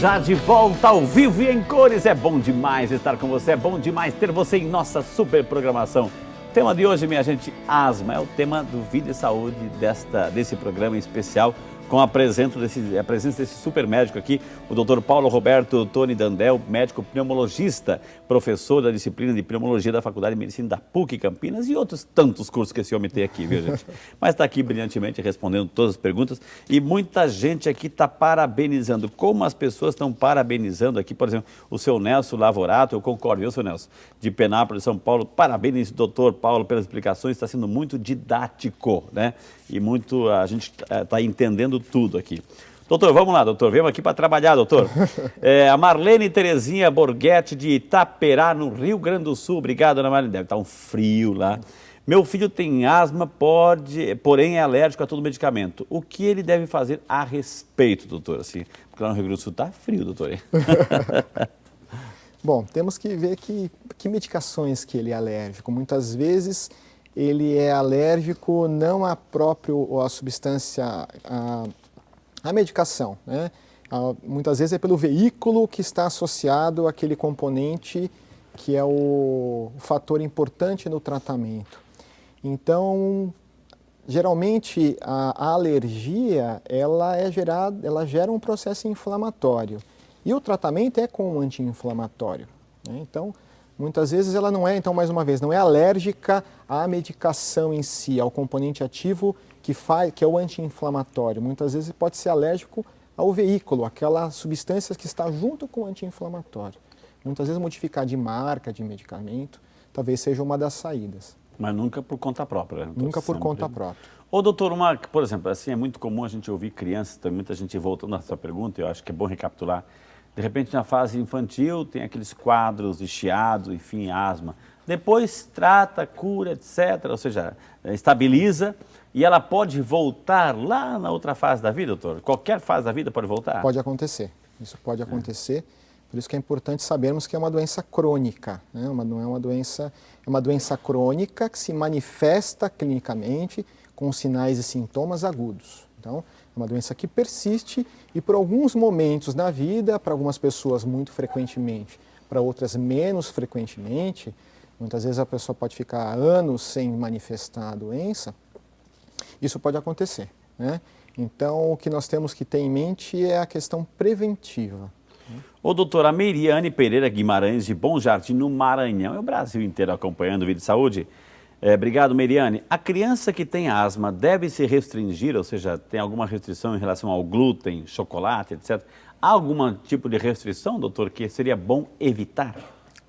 Já de volta ao vivo e em cores, é bom demais estar com você, é bom demais ter você em nossa super programação. O tema de hoje, minha gente, asma, é o tema do Vida e Saúde desse programa em especial, com a presença desse super médico aqui, o Dr. Paulo Roberto Toni Dandel, médico pneumologista, professor da disciplina de pneumologia da Faculdade de Medicina da PUC Campinas e outros tantos cursos que esse homem tem aqui, viu, gente? Mas está aqui brilhantemente respondendo todas as perguntas e muita gente aqui está parabenizando. Como as pessoas estão parabenizando aqui, por exemplo, o seu Nelson Lavorato, eu concordo, viu, seu Nelson? De Penápolis, São Paulo, parabéns, doutor Paulo, pelas explicações, está sendo muito didático, né? E muito, a gente está entendendo tudo aqui. Doutor, vamos lá, doutor, viemos aqui para trabalhar, doutor. A Marlene Terezinha Borghetti, de Itaperá, no Rio Grande do Sul. Obrigado, Ana Marlene, deve estar um frio lá. Meu filho tem asma, porém é alérgico a todo medicamento. O que ele deve fazer a respeito, doutor? Assim, porque lá no Rio Grande do Sul está frio, doutor. Bom, temos que ver que medicações que ele é alérgico. Muitas vezes ele é alérgico não à substância, à medicação, né? Muitas vezes é pelo veículo que está associado àquele componente que é o fator importante no tratamento. Então, geralmente a alergia ela gera um processo inflamatório e o tratamento é com um anti-inflamatório, né? Então, muitas vezes ela não é, então mais uma vez, não é alérgica à medicação em si, ao componente ativo que é o anti-inflamatório. Muitas vezes pode ser alérgico ao veículo, aquela substância que está junto com o anti-inflamatório. Muitas vezes modificar de marca, de medicamento, talvez seja uma das saídas. Mas nunca por conta própria, né? Nunca por conta própria. Ô, doutor, por exemplo, assim, é muito comum a gente ouvir crianças, tem muita gente voltando na sua pergunta, eu acho que é bom recapitular. De repente, na fase infantil, tem aqueles quadros de chiado, enfim, asma. Depois trata, cura, etc., ou seja, estabiliza e ela pode voltar lá na outra fase da vida, doutor? Qualquer fase da vida pode voltar? Pode acontecer, isso pode acontecer. Por isso que é importante sabermos que é uma doença crônica, né? Não é uma doença, é uma doença crônica que se manifesta clinicamente com sinais e sintomas agudos. Então, é uma doença que persiste e por alguns momentos na vida, para algumas pessoas muito frequentemente, para outras menos frequentemente, muitas vezes a pessoa pode ficar anos sem manifestar a doença, isso pode acontecer, né? Então, o que nós temos que ter em mente é a questão preventiva. Ô, doutora Meiriane Pereira Guimarães, de Bom Jardim, no Maranhão, é o Brasil inteiro acompanhando o Vida e Saúde. Obrigado, Meiriane. A criança que tem asma deve se restringir, ou seja, tem alguma restrição em relação ao glúten, chocolate, etc. Há algum tipo de restrição, doutor, que seria bom evitar?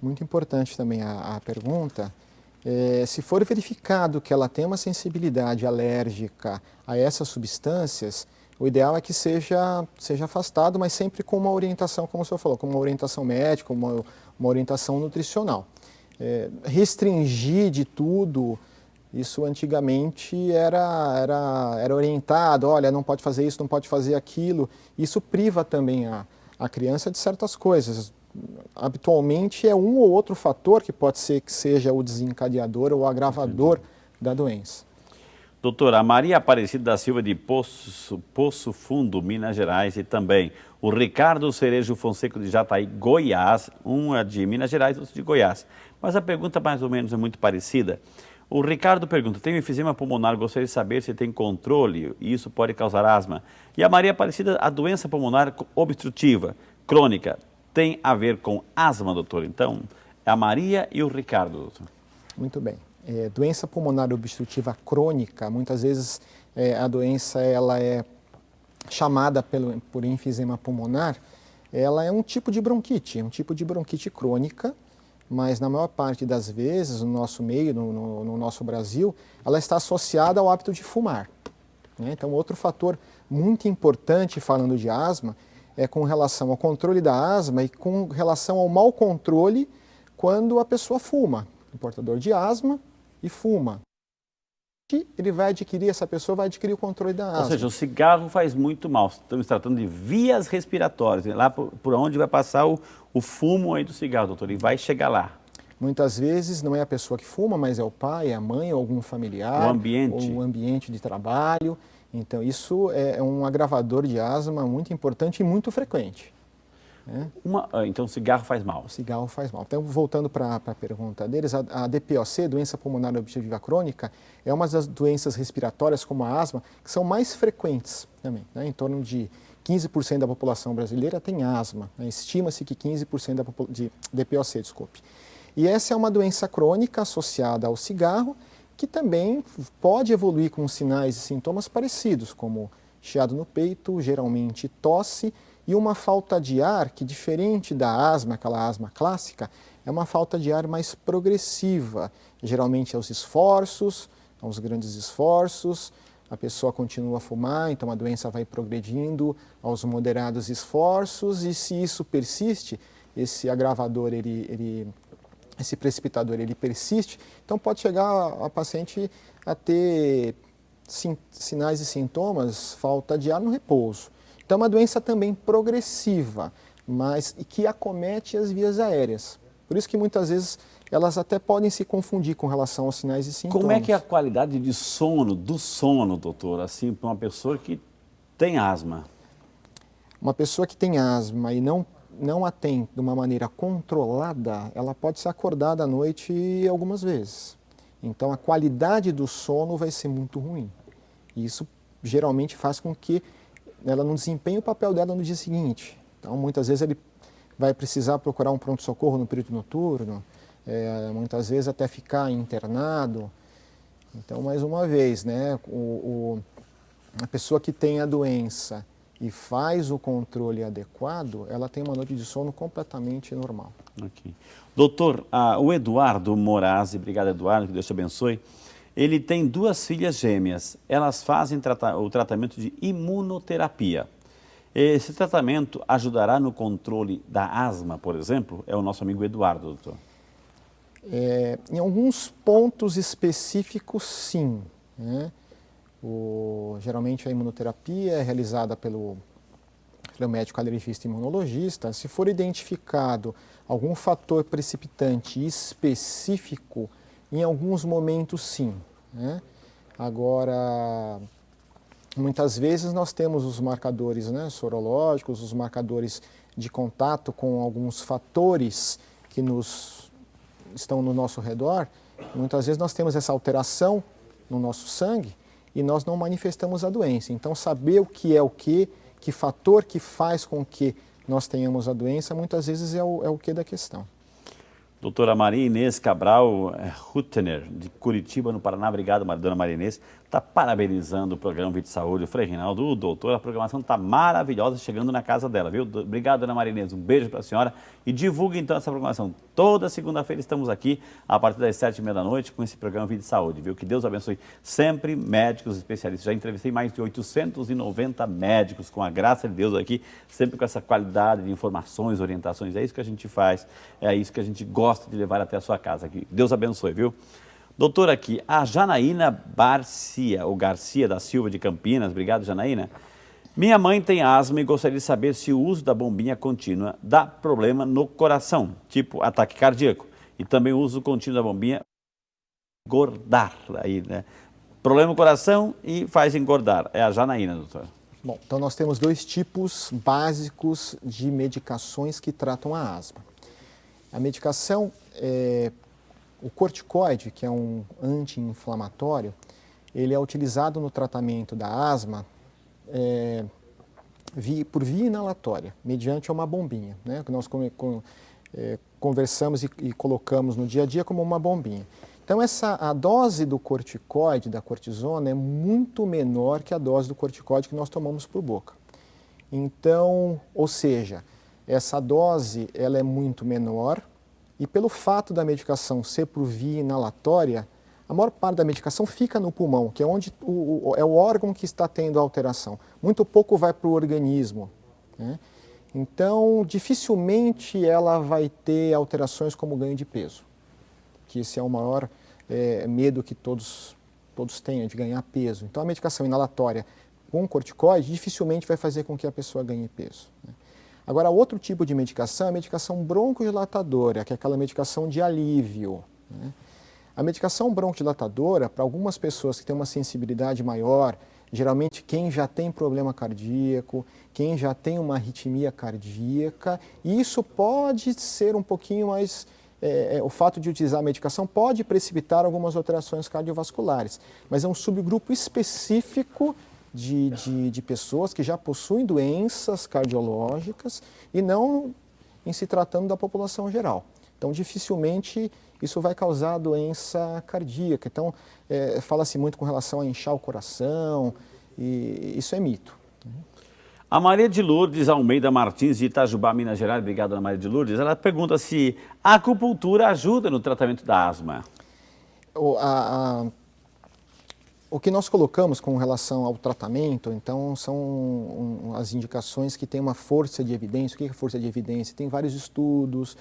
Muito importante também a pergunta. Se for verificado que ela tem uma sensibilidade alérgica a essas substâncias, o ideal é que seja afastado, mas sempre com uma orientação, como o senhor falou, com uma orientação médica, uma orientação nutricional. Restringir de tudo, isso antigamente era orientado, olha, não pode fazer isso, não pode fazer aquilo. Isso priva também a criança de certas coisas. Habitualmente é um ou outro fator que pode ser que seja o desencadeador ou o agravador da doença. Doutora, a Maria Aparecida da Silva de Poço Fundo, Minas Gerais, e também o Ricardo Cerejo Fonseca de Jataí, Goiás, um é de Minas Gerais, outro de Goiás. Mas a pergunta mais ou menos é muito parecida. O Ricardo pergunta, tenho enfisema pulmonar, gostaria de saber se tem controle e isso pode causar asma. E a Maria Aparecida, a doença pulmonar obstrutiva, crônica, tem a ver com asma, doutor? Então, é a Maria e o Ricardo, doutor. Muito bem. Doença pulmonar obstrutiva crônica, muitas vezes a doença ela é chamada por enfisema pulmonar, ela é um tipo de bronquite crônica, mas na maior parte das vezes, no nosso meio, no nosso Brasil, ela está associada ao hábito de fumar, né? Então, outro fator muito importante falando de asma é com relação ao controle da asma e com relação ao mau controle quando a pessoa fuma, o portador de asma e fuma. Essa pessoa vai adquirir o controle da asma. Ou seja, o cigarro faz muito mal. Estamos tratando de vias respiratórias, lá por onde vai passar o fumo aí do cigarro, doutor, e vai chegar lá. Muitas vezes não é a pessoa que fuma, mas é o pai, a mãe, ou algum familiar. O ambiente. Ou o ambiente de trabalho. Então, isso é um agravador de asma muito importante e muito frequente. né? Então o cigarro faz mal? O cigarro faz mal. Então, voltando para a pergunta deles, a DPOC, doença pulmonar obstrutiva crônica, é uma das doenças respiratórias, como a asma, que são mais frequentes também, né? Em torno de 15% da população brasileira tem asma, né? Estima-se que 15% de DPOC, desculpe. E essa é uma doença crônica associada ao cigarro, que também pode evoluir com sinais e sintomas parecidos, como chiado no peito, geralmente tosse, e uma falta de ar que, diferente da asma, aquela asma clássica, é uma falta de ar mais progressiva, geralmente aos esforços, aos grandes esforços, a pessoa continua a fumar, então a doença vai progredindo aos moderados esforços, e se isso persiste, esse agravador, esse precipitador, ele persiste, então pode chegar a paciente a ter sinais e sintomas, falta de ar no repouso. Então é uma doença também progressiva, mas que acomete as vias aéreas. Por isso que muitas vezes elas até podem se confundir com relação aos sinais e sintomas. Como é que é a qualidade de sono, doutor, assim, para uma pessoa que tem asma? Uma pessoa que tem asma e não a tem de uma maneira controlada, ela pode ser acordada à noite algumas vezes. Então a qualidade do sono vai ser muito ruim. E isso geralmente faz com que ela não desempenhe o papel dela no dia seguinte. Então muitas vezes ele vai precisar procurar um pronto-socorro no período noturno, muitas vezes até ficar internado. Então, mais uma vez, né, a pessoa que tem a doença e faz o controle adequado, ela tem uma noite de sono completamente normal. Okay. Doutor, o Eduardo Morazzi, obrigado Eduardo, que Deus te abençoe, ele tem 2 filhas gêmeas, elas fazem o tratamento de imunoterapia. Esse tratamento ajudará no controle da asma, por exemplo? É o nosso amigo Eduardo, doutor. Em alguns pontos específicos, sim, né? Geralmente a imunoterapia é realizada pelo médico alergista e imunologista. Se for identificado algum fator precipitante específico, em alguns momentos sim, né? Agora, muitas vezes nós temos os marcadores, né, sorológicos, os marcadores de contato com alguns fatores que estão no nosso redor. Muitas vezes nós temos essa alteração no nosso sangue e nós não manifestamos a doença. Então, saber o que é o que fator que faz com que nós tenhamos a doença, muitas vezes é o que da questão. Doutora Maria Inês Cabral Ruttener, de Curitiba, no Paraná. Obrigado, dona Maria Inês. Está parabenizando o programa Vida e Saúde. Eu falei, Reinaldo, doutor, a programação está maravilhosa chegando na casa dela, viu? Obrigado, dona Maria Inês. Um beijo para a senhora. E divulgue, então, essa programação. Toda segunda-feira estamos aqui, a partir das 7h30 da noite, com esse programa Vida e Saúde, viu? Que Deus abençoe sempre médicos especialistas. Já entrevistei mais de 890 médicos, com a graça de Deus aqui, sempre com essa qualidade de informações, orientações. É isso que a gente faz, é isso que a gente gosta de levar até a sua casa aqui. Deus abençoe, viu? Doutor, aqui, a Janaína Garcia da Silva de Campinas. Obrigado, Janaína. Minha mãe tem asma e gostaria de saber se o uso da bombinha contínua dá problema no coração, tipo ataque cardíaco. E também o uso contínuo da bombinha engordar. Aí, né? Problema no coração e faz engordar. É a Janaína, doutor. Bom, então nós temos 2 tipos básicos de medicações que tratam a asma. A medicação o corticoide, que é um anti-inflamatório, ele é utilizado no tratamento da asma por via inalatória, mediante uma bombinha, né, que nós conversamos e colocamos no dia a dia como uma bombinha. Então a dose do corticoide, da cortisona, é muito menor que a dose do corticoide que nós tomamos por boca. Então, ou seja, essa dose ela é muito menor. E pelo fato da medicação ser por via inalatória, a maior parte da medicação fica no pulmão, que é onde é o órgão que está tendo a alteração. Muito pouco vai para o organismo, né? Então, dificilmente ela vai ter alterações como ganho de peso, que esse é o maior medo que todos têm, de ganhar peso. Então, a medicação inalatória com corticoide dificilmente vai fazer com que a pessoa ganhe peso, né? Agora, outro tipo de medicação é a medicação broncodilatadora, que é aquela medicação de alívio, né? A medicação broncodilatadora, para algumas pessoas que têm uma sensibilidade maior geralmente quem já tem problema cardíaco, quem já tem uma arritmia cardíaca, e isso pode ser um pouquinho mais, o fato de utilizar a medicação pode precipitar algumas alterações cardiovasculares, mas é um subgrupo específico de pessoas que já possuem doenças cardiológicas e não em se tratando da população geral. Então, dificilmente isso vai causar doença cardíaca. Então, fala-se muito com relação a inchar o coração, e isso é mito. A Maria de Lourdes Almeida Martins, de Itajubá, Minas Gerais, obrigado, Ana Maria de Lourdes, ela pergunta se a acupuntura ajuda no tratamento da asma. O que nós colocamos com relação ao tratamento, então, são as indicações que têm uma força de evidência. O que é força de evidência? Tem vários estudos,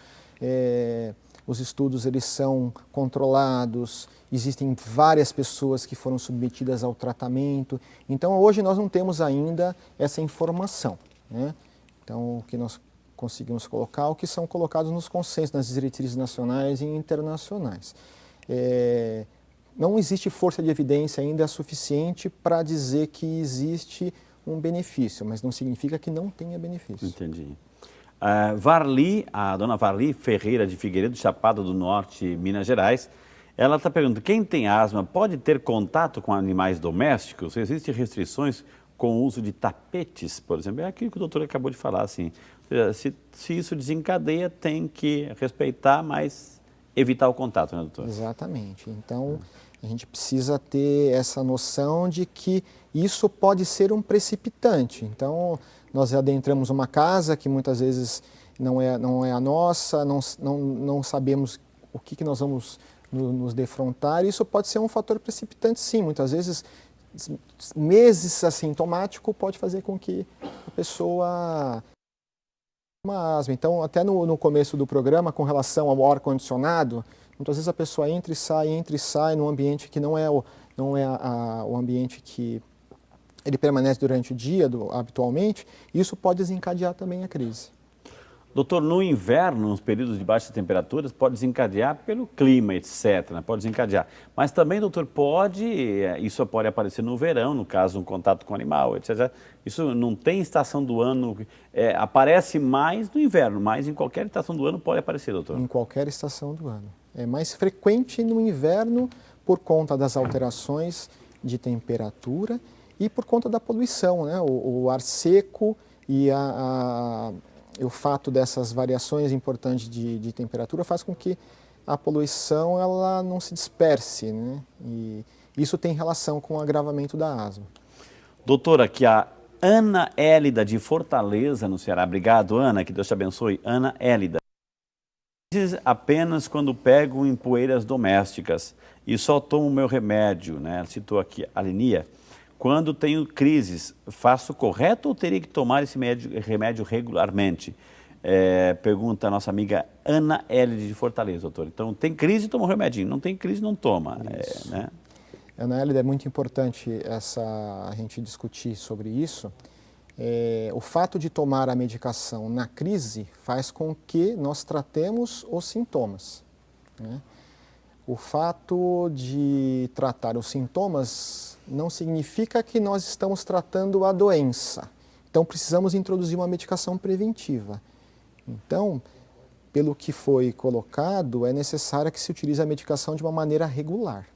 os estudos eles são controlados, existem várias pessoas que foram submetidas ao tratamento. Então, hoje nós não temos ainda essa informação, né? Então, o que nós conseguimos colocar, o que são colocados nos consensos, nas diretrizes nacionais e internacionais. Não existe força de evidência ainda suficiente para dizer que existe um benefício, mas não significa que não tenha benefício. Entendi. A dona Varli Ferreira de Figueiredo, Chapada do Norte, Minas Gerais, ela está perguntando, quem tem asma pode ter contato com animais domésticos? Existem restrições com o uso de tapetes, por exemplo? É aquilo que o doutor acabou de falar, assim. Se isso desencadeia, tem que respeitar, mas evitar o contato, né, doutor? Exatamente. Então, a gente precisa ter essa noção de que isso pode ser um precipitante. Então, nós adentramos uma casa que muitas vezes não é a nossa, não sabemos o que nós vamos nos defrontar. Isso pode ser um fator precipitante, sim. Muitas vezes, meses assintomático pode fazer com que a pessoa uma asma. Então, até no começo do programa, com relação ao ar-condicionado, muitas vezes a pessoa entra e sai num ambiente que não é o ambiente que ele permanece durante o dia habitualmente, e isso pode desencadear também a crise. Doutor, no inverno, nos períodos de baixas temperaturas, pode desencadear pelo clima, etc., né? Pode desencadear. Mas também, doutor, isso pode aparecer no verão, no caso, um contato com animal, etc. Isso não tem estação do ano, aparece mais no inverno, mas em qualquer estação do ano pode aparecer, doutor? Em qualquer estação do ano. É mais frequente no inverno por conta das alterações de temperatura e por conta da poluição, né? O ar seco e o fato dessas variações importantes de temperatura faz com que a poluição ela não se disperse, né? E isso tem relação com o agravamento da asma. Doutora, aqui a Ana Hélida de Fortaleza, no Ceará. Obrigado, Ana, que Deus te abençoe. Ana Hélida. Apenas quando pego em poeiras domésticas e só tomo o meu remédio, né? Ela citou aqui a alinea. Quando tenho crises, faço correto ou teria que tomar esse remédio regularmente? Pergunta a nossa amiga Ana Hélide de Fortaleza, doutor. Então, tem crise, toma um remedinho. Não tem crise, não toma. Né? Ana Hélide, é muito importante a gente discutir sobre isso. O fato de tomar a medicação na crise faz com que nós tratemos os sintomas, né? O fato de tratar os sintomas não significa que nós estamos tratando a doença. Então, precisamos introduzir uma medicação preventiva. Então, pelo que foi colocado, é necessário que se utilize a medicação de uma maneira regular.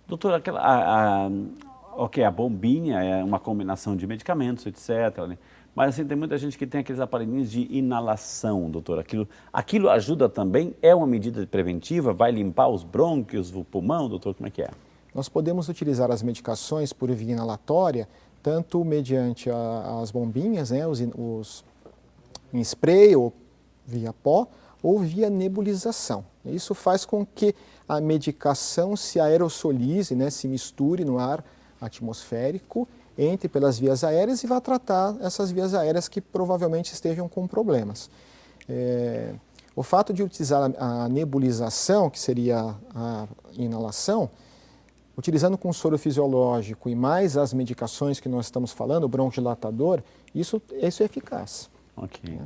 Doutor, a bombinha é uma combinação de medicamentos, etc., né? Mas assim, tem muita gente que tem aqueles aparelhinhos de inalação, doutor. Aquilo ajuda também? É uma medida preventiva? Vai limpar os brônquios, o pulmão, doutor? Como é que é? Nós podemos utilizar as medicações por via inalatória, tanto mediante as bombinhas, né, em spray ou via pó, ou via nebulização. Isso faz com que a medicação se aerossolize, né, se misture no ar atmosférico, entre pelas vias aéreas e vá tratar essas vias aéreas que provavelmente estejam com problemas. O fato de utilizar a nebulização, que seria a inalação, utilizando com soro fisiológico e mais as medicações que nós estamos falando, o bronquodilatador, isso é eficaz. Ok.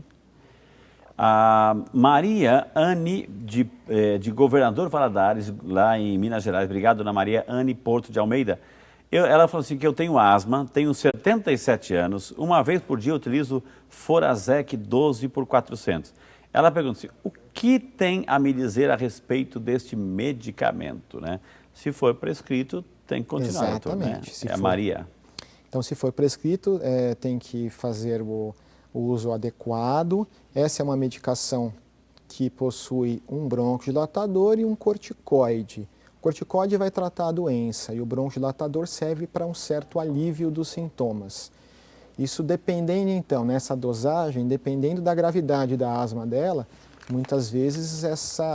A Maria Anne, de Governador Valadares, lá em Minas Gerais. Obrigado, dona Maria Anne Porto de Almeida. Ela falou assim que eu tenho asma, tenho 77 anos, uma vez por dia eu utilizo Forazec 12 por 400. Ela pergunta assim, o que tem a me dizer a respeito deste medicamento, né? Se for prescrito, tem que continuar, doutor, né? É a Maria. Então, se for prescrito, tem que fazer o uso adequado. Essa é uma medicação que possui um broncodilatador e um corticoide. O corticoide vai tratar a doença e o broncodilatador serve para um certo alívio dos sintomas. Isso dependendo, então, nessa dosagem, dependendo da gravidade da asma dela, muitas vezes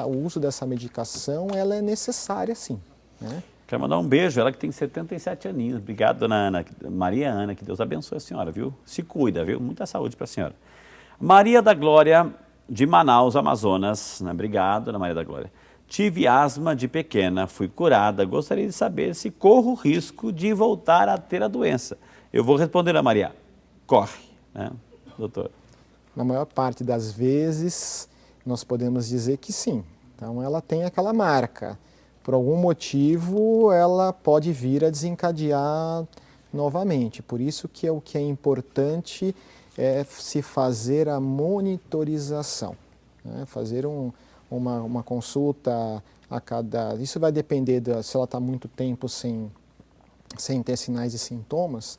o uso dessa medicação ela é necessária, sim, né? Quero mandar um beijo, ela que tem 77 aninhos. Obrigado, dona Ana, Maria Ana, que Deus abençoe a senhora, viu? Se cuida, viu? Muita saúde para a senhora. Maria da Glória, de Manaus, Amazonas, né? Obrigado, dona Maria da Glória. Tive asma de pequena, fui curada, gostaria de saber se corro risco de voltar a ter a doença. Eu vou responder a Maria, corre, né, doutor? Na maior parte das vezes, nós podemos dizer que sim. Então, ela tem aquela marca. Por algum motivo, ela pode vir a desencadear novamente. Por isso que o que é importante é se fazer a monitorização, né? Fazer uma consulta a cada... Isso vai depender se ela está muito tempo sem ter sinais e sintomas.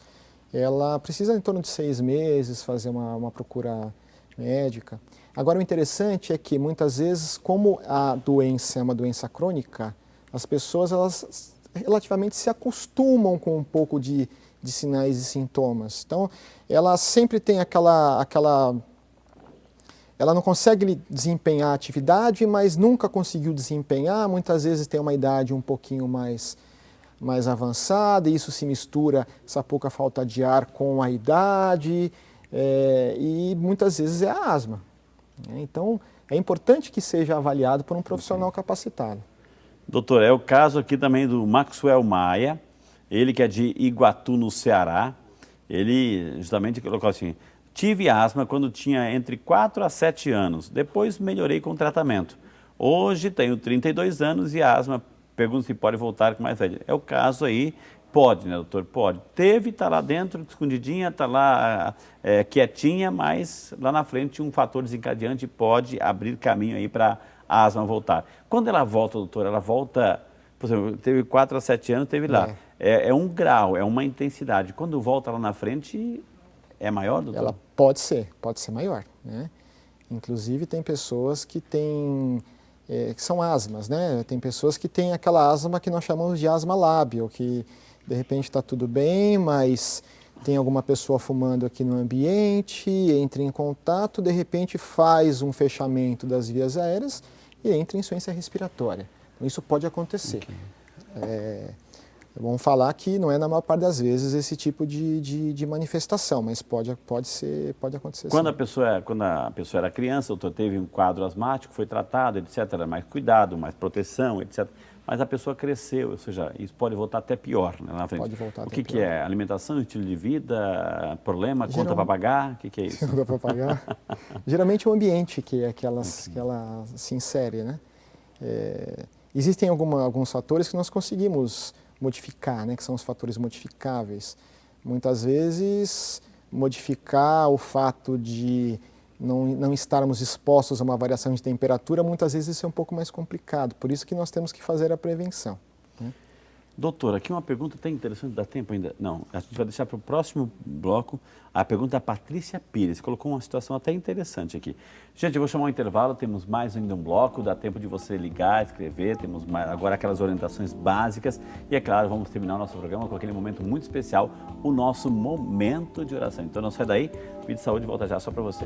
Ela precisa, em torno de 6 meses, fazer uma procura médica. Agora, o interessante é que, muitas vezes, como a doença é uma doença crônica, as pessoas, elas relativamente se acostumam com um pouco de sinais e sintomas. Então, ela sempre tem ela não consegue desempenhar a atividade, mas nunca conseguiu desempenhar. Muitas vezes tem uma idade um pouquinho mais avançada, e isso se mistura, essa pouca falta de ar com a idade, e muitas vezes é a asma. Então, é importante que seja avaliado por um profissional capacitado. Doutor, é o caso aqui também do Maxwell Maia, ele que é de Iguatu, no Ceará. Ele justamente colocou assim, tive asma quando tinha entre 4 a 7 anos, depois melhorei com o tratamento. Hoje tenho 32 anos e a asma, pergunto se pode voltar com mais velho. É o caso aí, pode, né, doutor? Pode. Teve, está lá dentro, escondidinha, está lá quietinha, mas lá na frente um fator desencadeante pode abrir caminho aí para a asma voltar. Quando ela volta, doutor, ela volta, por exemplo, teve 4 a 7 anos, teve lá. É um grau, é uma intensidade. Quando volta lá na frente, é maior, doutor? Ela pode ser maior, né? Inclusive tem pessoas que têm, que são asmas, né? Tem pessoas que têm aquela asma que nós chamamos de asma lábil, que de repente está tudo bem, mas tem alguma pessoa fumando aqui no ambiente, entra em contato, de repente faz um fechamento das vias aéreas e entra em insuficiência respiratória. Então, isso pode acontecer. Okay. Vamos falar que não é na maior parte das vezes esse tipo de manifestação, mas pode acontecer. Quando a pessoa era criança, doutor, teve um quadro asmático, foi tratado, etc., mais cuidado, mais proteção, etc., mas a pessoa cresceu, ou seja, isso pode voltar até pior, né, na frente. Pode voltar até pior. O que é? Alimentação, estilo de vida, problema, conta para pagar? O que é isso? Conta para pagar. Geralmente o ambiente que ela se insere, né? Existem alguns fatores que nós conseguimos modificar, né, que são os fatores modificáveis. Muitas vezes, modificar o fato de não estarmos expostos a uma variação de temperatura, muitas vezes isso é um pouco mais complicado. Por isso que nós temos que fazer a prevenção, né? Doutor, aqui uma pergunta até interessante, dá tempo ainda? Não, a gente vai deixar para o próximo bloco a pergunta da Patrícia Pires, colocou uma situação até interessante aqui. Gente, eu vou chamar um intervalo, temos mais ainda um bloco, dá tempo de você ligar, escrever, temos agora aquelas orientações básicas e, é claro, vamos terminar o nosso programa com aquele momento muito especial, o nosso momento de oração. Então não sai daí, Vida e Saúde volta já só para você.